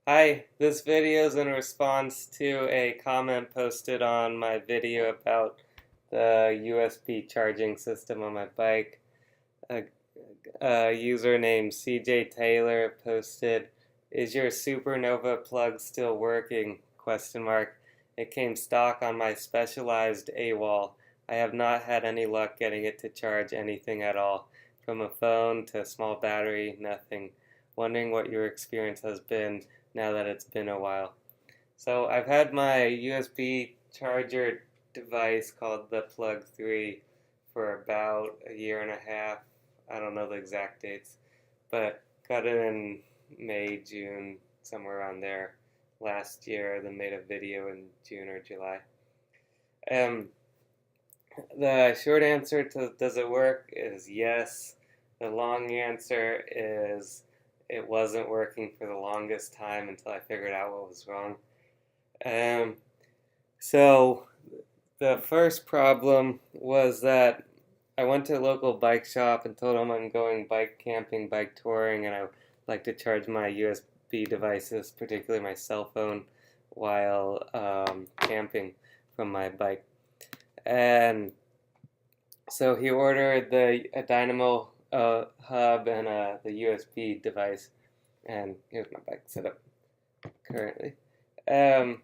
Hi, this video is in response to a comment posted on my video about the USB charging system on my bike. A user named CJ Taylor posted, "Is your Supernova plug still working? Question mark. It came stock on my specialized AWOL. I have not had any luck getting it to charge anything at all. From a phone to a small battery, nothing. Wondering what your experience has been now that it's been a while." So I've had my USB charger device called the Plug 3 for about a year and a half. I don't know the exact dates, but got it in May, June, somewhere around there last year, then made a video in June or July. Um, the short answer to does it work is yes. The long answer is it wasn't working for the longest time until I figured out what was wrong. Um, so the first problem was that I went to a local bike shop and told them I'm going bike camping, bike touring, and I would like to charge my USB devices, particularly my cell phone, while camping from my bike. And so he ordered a Dynamo Hub and the USB device, and here's my bike setup currently. Um,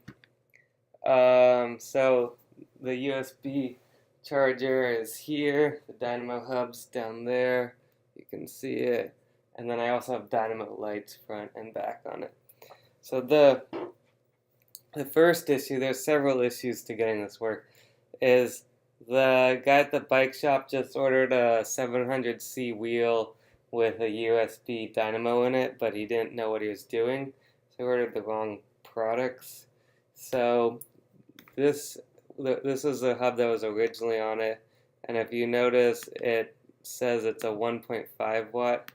so the USB charger is here, the Dynamo Hub's down there, you can see it, and then I also have Dynamo lights front and back on it. So the first issue, there's several issues to getting this work, is the guy at the bike shop just ordered a 700C wheel with a USB dynamo in it, but he didn't know what he was doing, so he ordered the wrong products. So this is a hub that was originally on it, and if you notice, it says it's a 1.5 watt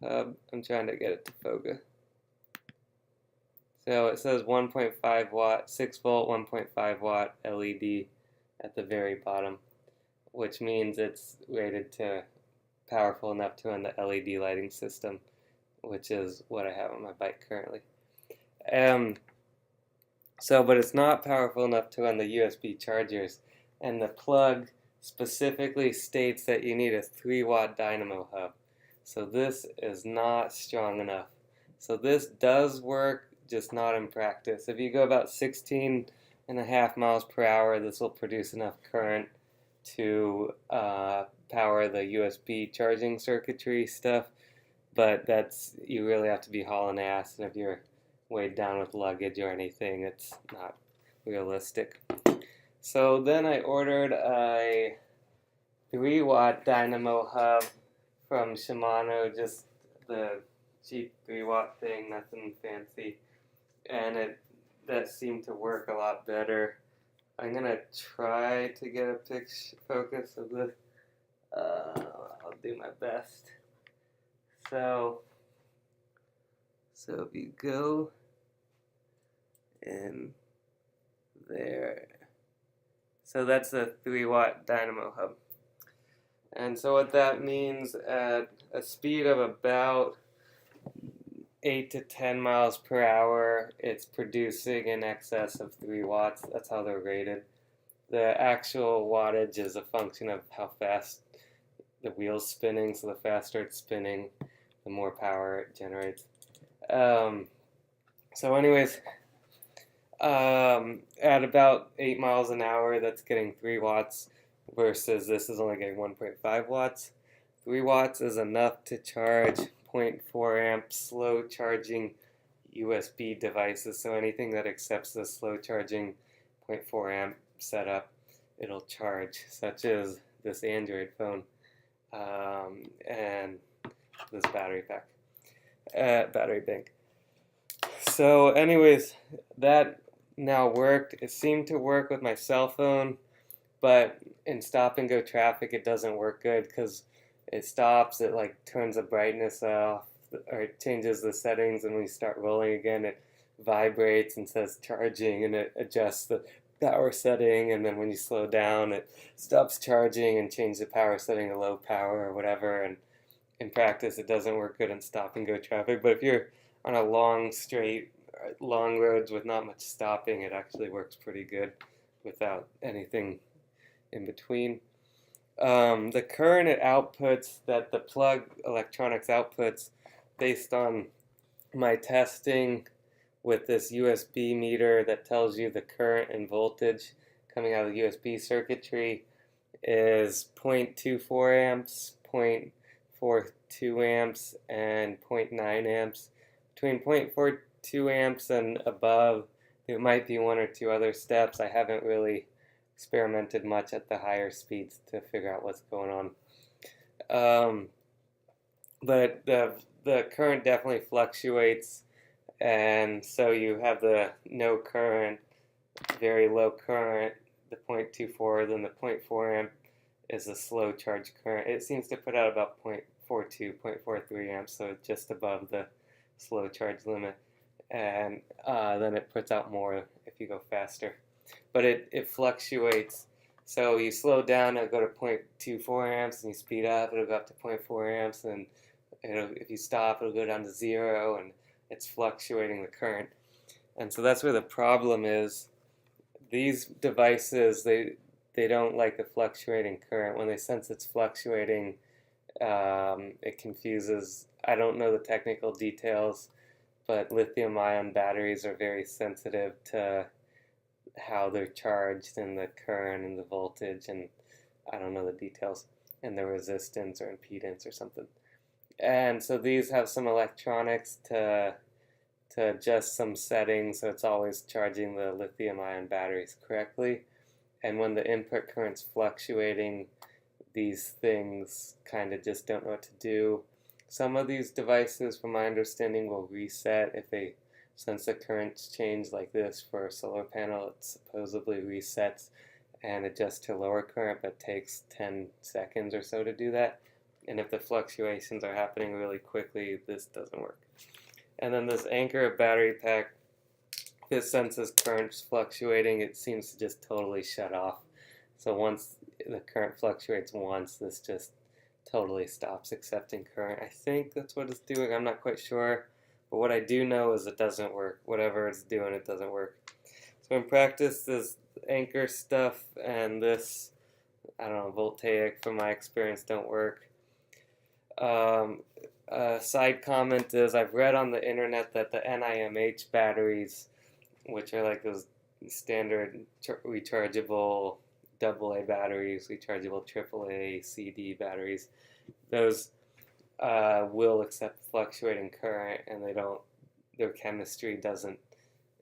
hub. I'm trying to get it to focus. So it says 1.5 watt, 6 volt, 1.5 watt LED at the very bottom, which means it's rated to powerful enough to run the LED lighting system, which is what I have on my bike currently. But it's not powerful enough to run the USB chargers, and the plug specifically states that you need a 3 watt dynamo hub. So this is not strong enough. So this does work, just not in practice. If you go about 16.5 miles per hour, this will produce enough current to power the USB charging circuitry stuff, but you really have to be hauling ass, and if you're weighed down with luggage or anything, it's not realistic. So then I ordered a 3 watt dynamo hub from Shimano, just the cheap 3 watt thing, nothing fancy, and that seemed to work a lot better. I'm gonna try to get a focus of this. I'll do my best. So if you go in there, so that's the 3 watt dynamo hub. And so what that means, at a speed of about 8 to 10 miles per hour, it's producing in excess of 3 watts. That's how they're rated. The actual wattage is a function of how fast the wheel's spinning, so the faster it's spinning, the more power it generates. So anyways, at about 8 miles an hour, that's getting 3 watts, versus this is only getting 1.5 watts. 3 watts is enough to charge 0.4 amp slow charging USB devices, so anything that accepts the slow charging 0.4 amp setup, it'll charge, such as this Android phone and this battery bank. So anyways, that now worked. It seemed to work with my cell phone, but in stop and go traffic it doesn't work good, because it stops, it like turns the brightness off, or it changes the settings, and when you start rolling again it vibrates and says charging, and it adjusts the power setting, and then when you slow down it stops charging and changes the power setting to low power or whatever, and in practice it doesn't work good in stop and go traffic. But if you're on a long straight, long roads with not much stopping, it actually works pretty good without anything in between. The current it outputs, that the plug electronics outputs, based on my testing with this USB meter that tells you the current and voltage coming out of the USB circuitry, is 0.24 amps, 0.42 amps, and 0.9 amps. Between 0.42 amps and above, there might be one or two other steps. I haven't really experimented much at the higher speeds to figure out what's going on. But the current definitely fluctuates, and so you have the no current, very low current, the 0.24, then the 0.4 amp is a slow charge current. It seems to put out about 0.42, 0.43 amps, so just above the slow charge limit, and then it puts out more if you go faster. But it fluctuates. So you slow down, it'll go to 0.24 amps, and you speed up, it'll go up to 0.4 amps, and if you stop, it'll go down to 0, and it's fluctuating the current. And so that's where the problem is. These devices, they don't like the fluctuating current. When they sense it's fluctuating, it confuses. I don't know the technical details, but lithium-ion batteries are very sensitive to how they're charged and the current and the voltage, and I don't know the details, and the resistance or impedance or something. And so these have some electronics to adjust some settings so it's always charging the lithium-ion batteries correctly. And when the input current's fluctuating, these things kind of just don't know what to do. Some of these devices, from my understanding, will reset if they sense the currents change, like this for a solar panel. It supposedly resets and adjusts to lower current, but takes 10 seconds or so to do that. And if the fluctuations are happening really quickly, this doesn't work. And then this Anchor battery pack, this senses currents fluctuating, it seems to just totally shut off. So once the current fluctuates once, this just totally stops accepting current. I think that's what it's doing. I'm not quite sure. But what I do know is it doesn't work. Whatever it's doing, it doesn't work. So in practice, this Anchor stuff and this, I don't know, Voltaic, from my experience, don't work. A side comment is I've read on the internet that the NIMH batteries, which are like those standard rechargeable AA batteries, rechargeable AAA CD batteries, those will accept fluctuating current, and their chemistry doesn't,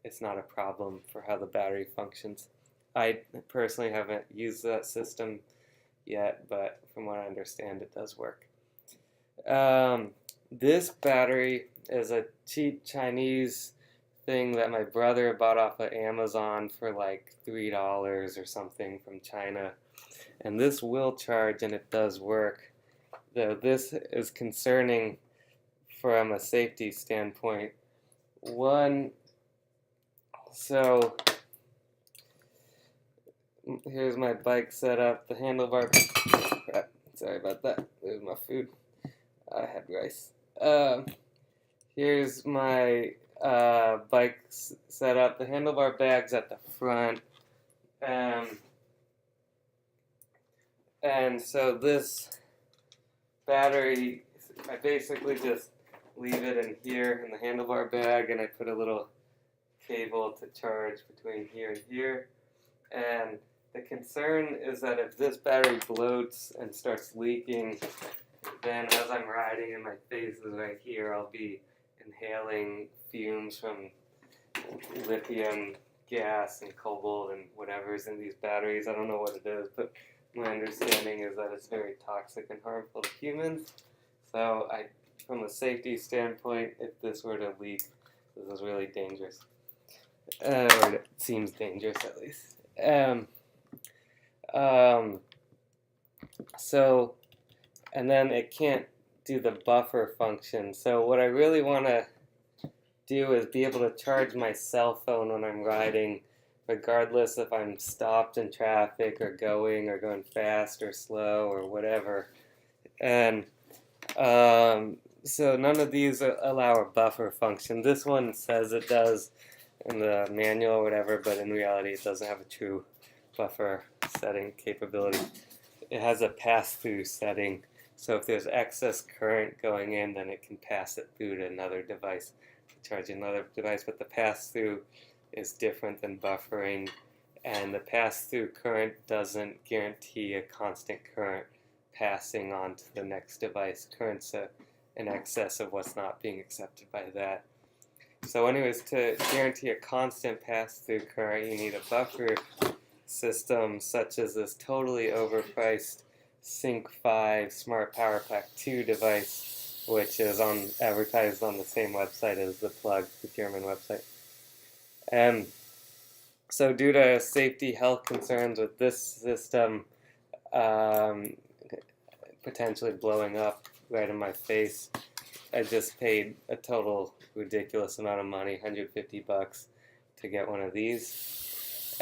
it's not a problem for how the battery functions. I personally haven't used that system yet, but from what I understand, it does work. This battery is a cheap Chinese thing that my brother bought off of Amazon for like $3 or something from China. And this will charge, and it does work. Though this is concerning from a safety standpoint. One, so here's my bike set up, the handlebar, crap, sorry about that, there's my food, I had rice. Here's my bike set up, the handlebar bag's at the front, and so this battery, I basically just leave it in here in the handlebar bag, and I put a little cable to charge between here and here. And the concern is that if this battery bloats and starts leaking, then as I'm riding and my face is right here, I'll be inhaling fumes from lithium gas and cobalt and whatever's in these batteries. I don't know what it is, but my understanding is that it's very toxic and harmful to humans. So from a safety standpoint, if this were to leak, this is really dangerous. Or it seems dangerous at least. So, and then it can't do the buffer function. So what I really want to do is be able to charge my cell phone when I'm riding, regardless if I'm stopped in traffic or going fast or slow or whatever. And So none of these allow a buffer function. This one says it does in the manual or whatever, but in reality it doesn't have a true buffer setting capability. It has a pass-through setting, so if there's excess current going in, then it can pass it through to another device to charge another device, but the pass-through is different than buffering, and the pass-through current doesn't guarantee a constant current passing on to the next device. Current's in excess of what's not being accepted by that. So anyways, to guarantee a constant pass-through current, you need a buffer system such as this totally overpriced Sync 5 Smart Power Pack 2 device, which is advertised on the same website as the plug, the German website. And so due to safety health concerns with this system potentially blowing up right in my face, I just paid a total ridiculous amount of money, $150 to get one of these.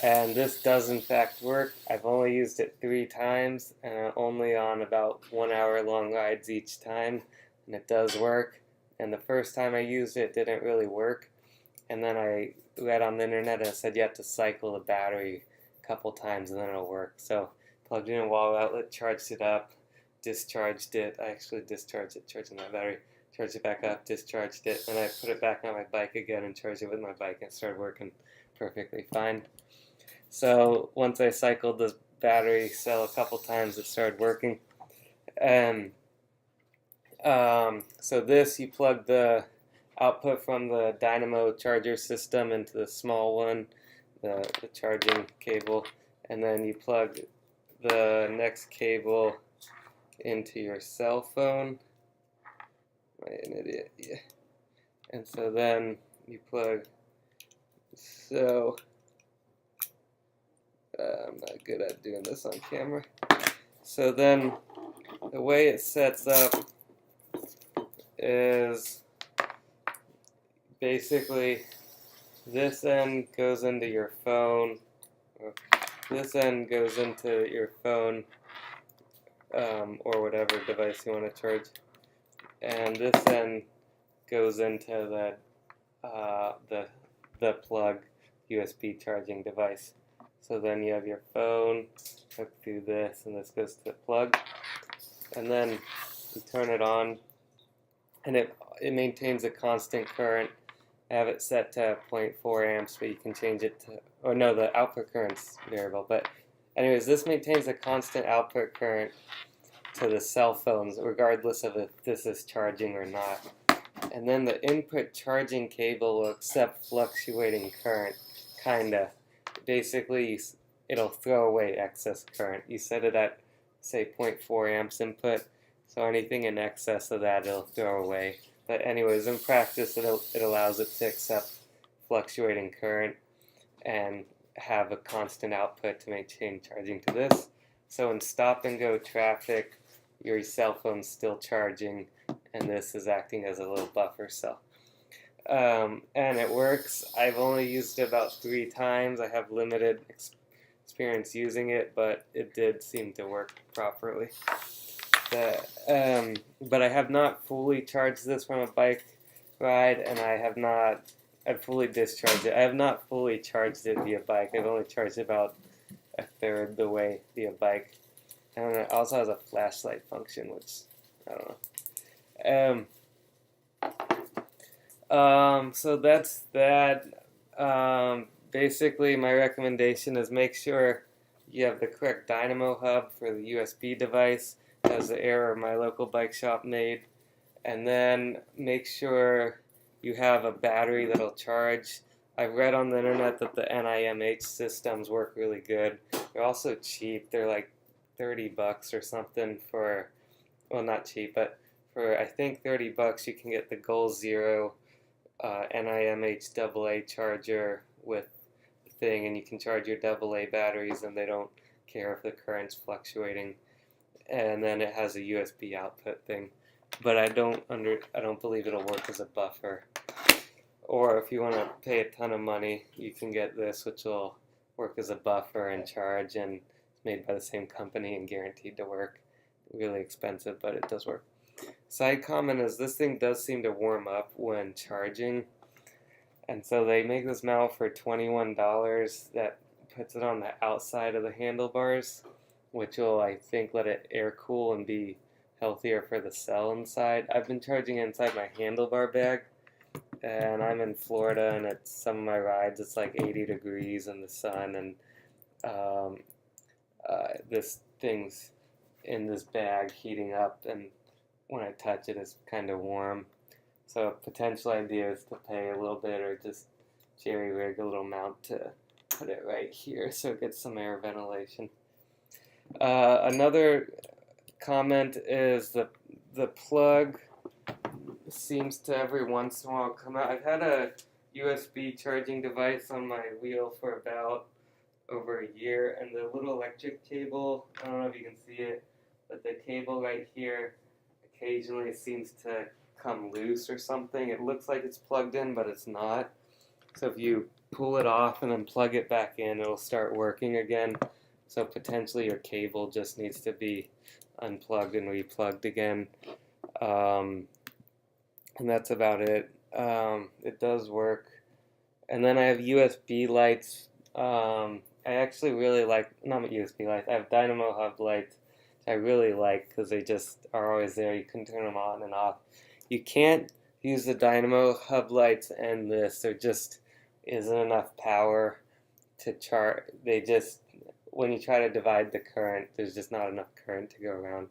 And this does in fact work. I've only used it 3 times and only on about 1 hour long rides each time, and it does work. And the first time I used it didn't really work, and then I read on the internet and it said you have to cycle the battery a couple times and then it'll work. So plugged in a wall outlet, charged it up, discharged it. I actually discharged it, charging my battery, charged it back up, discharged it, and I put it back on my bike again and charged it with my bike, and it started working perfectly fine. So once I cycled the battery cell a couple times, it started working. And so this, you plug the output from the Dynamo charger system into the small one, the charging cable, and then you plug the next cable into your cell phone. Am I an idiot? Yeah. And so then you plug, I'm not good at doing this on camera. So then the way it sets up is basically this end goes into your phone, or this end goes into your phone, or whatever device you want to charge, and this end goes into the plug USB charging device. So then you have your phone hooked through this, and this goes to the plug, and then you turn it on, and it maintains a constant current. I have it set to 0.4 amps, but you can change it to, or no, the output current's variable. But anyways, this maintains a constant output current to the cell phones, regardless of if this is charging or not. And then the input charging cable will accept fluctuating current, kinda. Basically, it'll throw away excess current. You set it at, say, 0.4 amps input, so anything in excess of that it'll throw away. But anyways, in practice, it allows it to accept fluctuating current and have a constant output to maintain charging to this. So in stop-and-go traffic, your cell phone's still charging, and this is acting as a little buffer cell. And it works. I've only used it about 3 times. I have limited experience using it, but it did seem to work properly. But I have not fully charged this from a bike ride, and I've fully discharged it. I have not fully charged it via bike. I've only charged it about 1/3 the way via bike. And it also has a flashlight function, which I don't know. So that's that. Basically, my recommendation is make sure you have the correct Dynamo Hub for the USB device, as the error my local bike shop made. And then make sure you have a battery that'll charge. I've read on the internet that the NIMH systems work really good. They're also cheap. They're like $30 or something for, well, not cheap, but for I think $30 you can get the Goal Zero NIMH AA charger with the thing, and you can charge your AA batteries, and they don't care if the current's fluctuating. And then it has a USB output thing, but I don't believe it'll work as a buffer. Or if you want to pay a ton of money, you can get this, which will work as a buffer and charge, and it's made by the same company and guaranteed to work. Really expensive, but it does work. Side comment is this thing does seem to warm up when charging, and so they make this mount for $21 that puts it on the outside of the handlebars, which will, I think, let it air cool and be healthier for the cell inside. I've been charging inside my handlebar bag, and I'm in Florida, and it's some of my rides, it's like 80 degrees in the sun, and um, this thing's in this bag heating up, and when I touch it, it's kind of warm. So a potential idea is to pay a little bit or just jerry rig a little mount to put it right here so it gets some air ventilation. Another comment is the plug seems to every once in a while come out. I've had a USB charging device on my wheel for about over a year, and the little electric cable, I don't know if you can see it, but the cable right here occasionally seems to come loose or something. It looks like it's plugged in, but it's not. So if you pull it off and then plug it back in, it'll start working again. So potentially your cable just needs to be unplugged and replugged again. And that's about it. It does work. And then I have USB lights. I actually really like, not USB lights, I have Dynamo Hub lights, which I really like because they just are always there. You can turn them on and off. You can't use the Dynamo Hub lights and this. There just isn't enough power to charge. They just, when you try to divide the current, there's just not enough current to go around.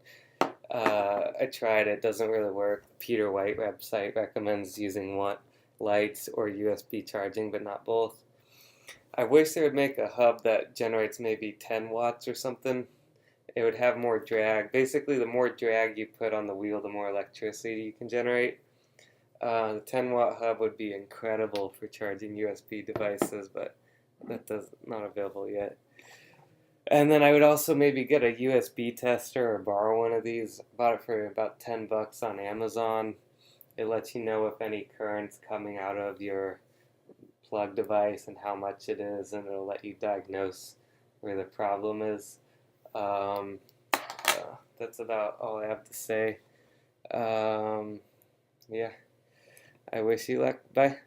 I tried it, doesn't really work. Peter White website recommends using lights or USB charging, but not both. I wish they would make a hub that generates maybe 10 watts or something. It would have more drag. Basically, the more drag you put on the wheel, the more electricity you can generate. The 10-watt hub would be incredible for charging USB devices, but that's not available yet. And then I would also maybe get a USB tester or borrow one of these. Bought it for about 10 bucks on Amazon. It lets you know if any current's coming out of your plug device and how much it is, and it'll let you diagnose where the problem is. That's about all I have to say. Yeah, I wish you luck. Bye.